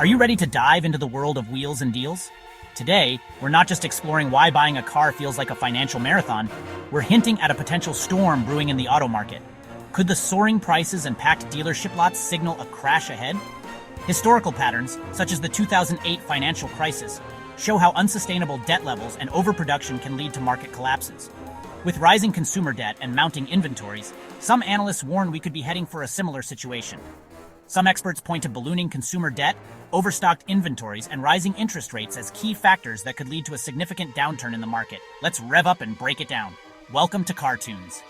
Are you ready to dive into the world of wheels and deals? Today, we're not just exploring why buying a car feels like a financial marathon, we're hinting at a potential storm brewing in the auto market. Could the soaring prices and packed dealership lots signal a crash ahead? Historical patterns, such as the 2008 financial crisis, show how unsustainable debt levels and overproduction can lead to market collapses. With rising consumer debt and mounting inventories, some analysts warn we could be heading for a similar situation. Some experts point to ballooning consumer debt, overstocked inventories, and rising interest rates as key factors that could lead to a significant downturn in the market. Let's rev up and break it down. Welcome to Cartoons.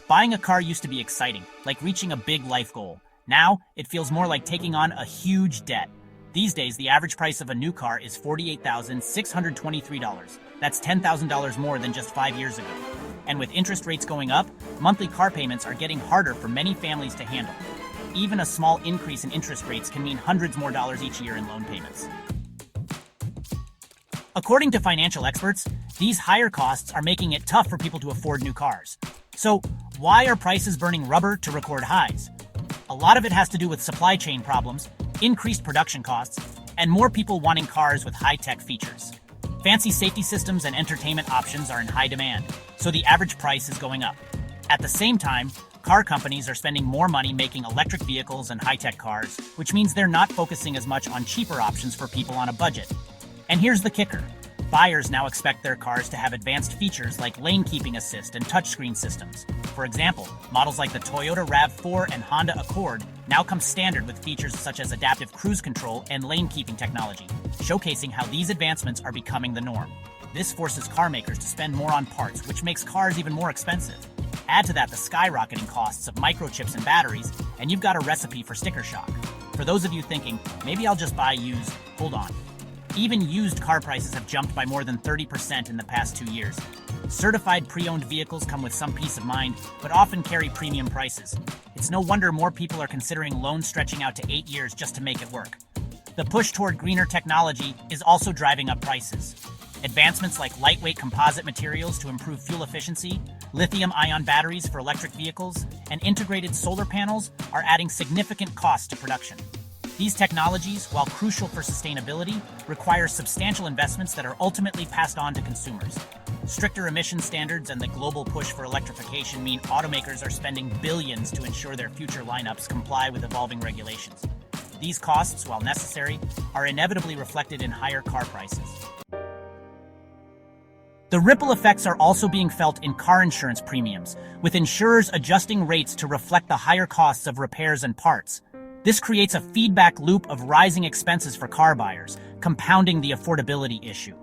Buying a car used to be exciting, like reaching a big life goal. Now, it feels more like taking on a huge debt. These days, the average price of a new car is $48,623. That's $10,000 more than just 5 years ago. And with interest rates going up, monthly car payments are getting harder for many families to handle. Even a small increase in interest rates can mean hundreds more dollars each year in loan payments. According to financial experts, these higher costs are making it tough for people to afford new cars. So, why are prices burning rubber to record highs? A lot of it has to do with supply chain problems, increased production costs, and more people wanting cars with high-tech features. Fancy safety systems and entertainment options are in high demand, so the average price is going up. At the same time, car companies are spending more money making electric vehicles and high-tech cars, which means they're not focusing as much on cheaper options for people on a budget. And here's the kicker. Buyers now expect their cars to have advanced features like lane keeping assist and touchscreen systems. For example, models like the Toyota RAV4 and Honda Accord now come standard with features such as adaptive cruise control and lane keeping technology, showcasing how these advancements are becoming the norm. This forces car makers to spend more on parts, which makes cars even more expensive. Add to that the skyrocketing costs of microchips and batteries, and you've got a recipe for sticker shock. For those of you thinking, maybe I'll just buy used, hold on. Even used car prices have jumped by more than 30% in the past 2 years. Certified pre-owned vehicles come with some peace of mind, but often carry premium prices. It's no wonder more people are considering loans stretching out to 8 years just to make it work. The push toward greener technology is also driving up prices. Advancements like lightweight composite materials to improve fuel efficiency, lithium-ion batteries for electric vehicles, and integrated solar panels are adding significant costs to production. These technologies, while crucial for sustainability, require substantial investments that are ultimately passed on to consumers. Stricter emission standards and the global push for electrification mean automakers are spending billions to ensure their future lineups comply with evolving regulations. These costs, while necessary, are inevitably reflected in higher car prices. The ripple effects are also being felt in car insurance premiums, with insurers adjusting rates to reflect the higher costs of repairs and parts. This creates a feedback loop of rising expenses for car buyers, compounding the affordability issue.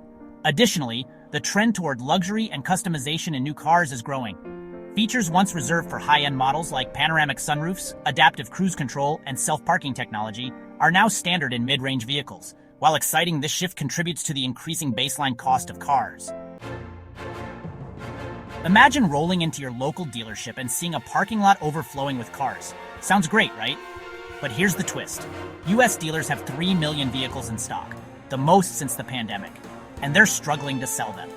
Additionally, the trend toward luxury and customization in new cars is growing. Features once reserved for high-end models like panoramic sunroofs, adaptive cruise control, and self-parking technology are now standard in mid-range vehicles. While exciting, this shift contributes to the increasing baseline cost of cars. Imagine rolling into your local dealership and seeing a parking lot overflowing with cars. Sounds great, right? But here's the twist. US dealers have 3 million vehicles in stock, the most since the pandemic, and they're struggling to sell them.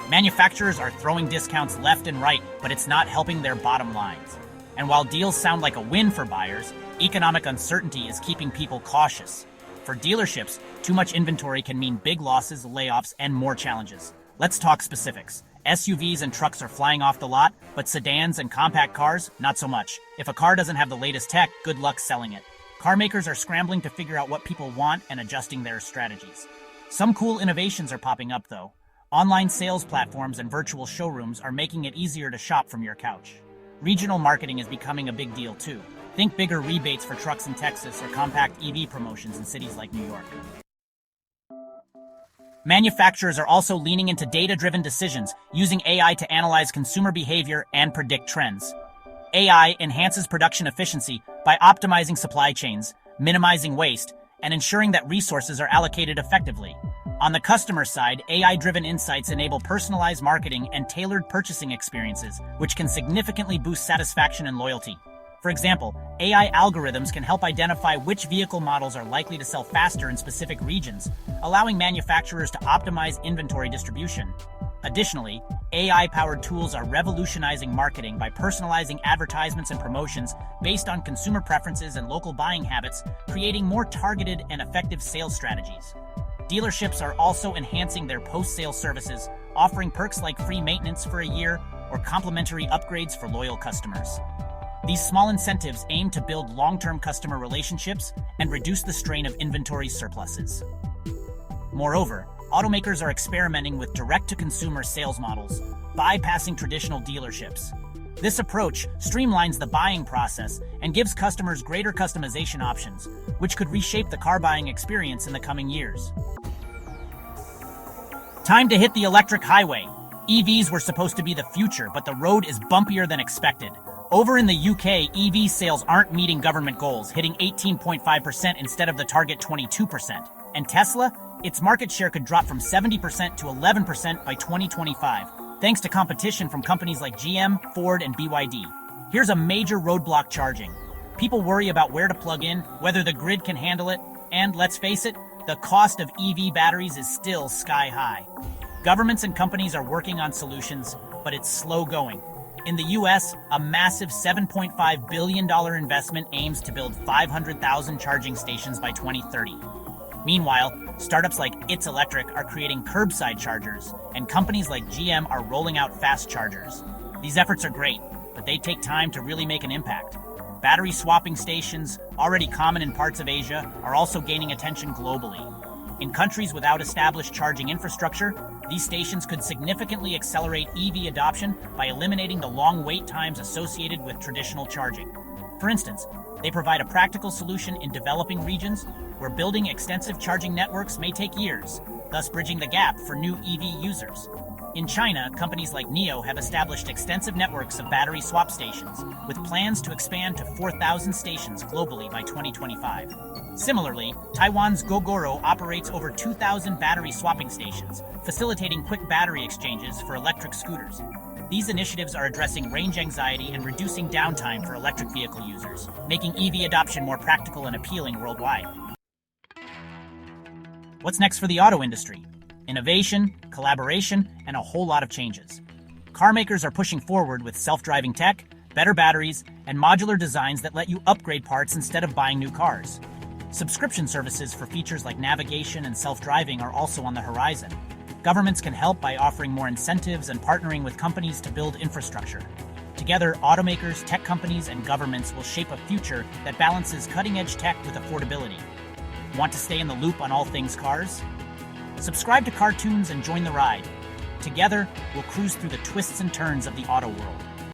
Manufacturers are throwing discounts left and right, but it's not helping their bottom lines. And while deals sound like a win for buyers, economic uncertainty is keeping people cautious. For dealerships, too much inventory can mean big losses, layoffs, and more challenges. Let's talk specifics. SUVs and trucks are flying off the lot, but sedans and compact cars, not so much. If a car doesn't have the latest tech, good luck selling it. Car makers are scrambling to figure out what people want and adjusting their strategies. Some cool innovations are popping up, though. Online sales platforms and virtual showrooms are making it easier to shop from your couch. Regional marketing is becoming a big deal, too. Think bigger rebates for trucks in Texas or compact EV promotions in cities like New York. Manufacturers are also leaning into data-driven decisions, using AI to analyze consumer behavior and predict trends. AI enhances production efficiency by optimizing supply chains, minimizing waste, and ensuring that resources are allocated effectively. On the customer side, AI-driven insights enable personalized marketing and tailored purchasing experiences, which can significantly boost satisfaction and loyalty. For example, AI algorithms can help identify which vehicle models are likely to sell faster in specific regions, allowing manufacturers to optimize inventory distribution. Additionally, AI-powered tools are revolutionizing marketing by personalizing advertisements and promotions based on consumer preferences and local buying habits, creating more targeted and effective sales strategies. Dealerships are also enhancing their post-sale services, offering perks like free maintenance for a year or complimentary upgrades for loyal customers. These small incentives aim to build long-term customer relationships and reduce the strain of inventory surpluses. Moreover, automakers are experimenting with direct-to-consumer sales models, bypassing traditional dealerships. This approach streamlines the buying process and gives customers greater customization options, which could reshape the car buying experience in the coming years. Time to hit the electric highway. EVs were supposed to be the future, but the road is bumpier than expected. Over in the UK, EV sales aren't meeting government goals, hitting 18.5% instead of the target 22%. And Tesla? Its market share could drop from 70% to 11% by 2025, thanks to competition from companies like GM, Ford, and BYD. Here's a major roadblock: charging. People worry about where to plug in, whether the grid can handle it, and let's face it, the cost of EV batteries is still sky high. Governments and companies are working on solutions, but it's slow going. In the US, a massive $7.5 billion investment aims to build 500,000 charging stations by 2030. Meanwhile, startups like It's Electric are creating curbside chargers, and companies like GM are rolling out fast chargers. These efforts are great, but they take time to really make an impact. Battery swapping stations, already common in parts of Asia, are also gaining attention globally. In countries without established charging infrastructure, these stations could significantly accelerate EV adoption by eliminating the long wait times associated with traditional charging. For instance, they provide a practical solution in developing regions where building extensive charging networks may take years, thus bridging the gap for new EV users. In China, companies like NIO have established extensive networks of battery swap stations, with plans to expand to 4,000 stations globally by 2025. Similarly, Taiwan's Gogoro operates over 2,000 battery swapping stations, facilitating quick battery exchanges for electric scooters. These initiatives are addressing range anxiety and reducing downtime for electric vehicle users, making EV adoption more practical and appealing worldwide. What's next for the auto industry? Innovation, collaboration, and a whole lot of changes. Car makers are pushing forward with self-driving tech, better batteries, and modular designs that let you upgrade parts instead of buying new cars. Subscription services for features like navigation and self-driving are also on the horizon. Governments can help by offering more incentives and partnering with companies to build infrastructure. Together, automakers, tech companies, and governments will shape a future that balances cutting-edge tech with affordability. Want to stay in the loop on all things cars? Subscribe to Cartoons and join the ride. Together, we'll cruise through the twists and turns of the auto world.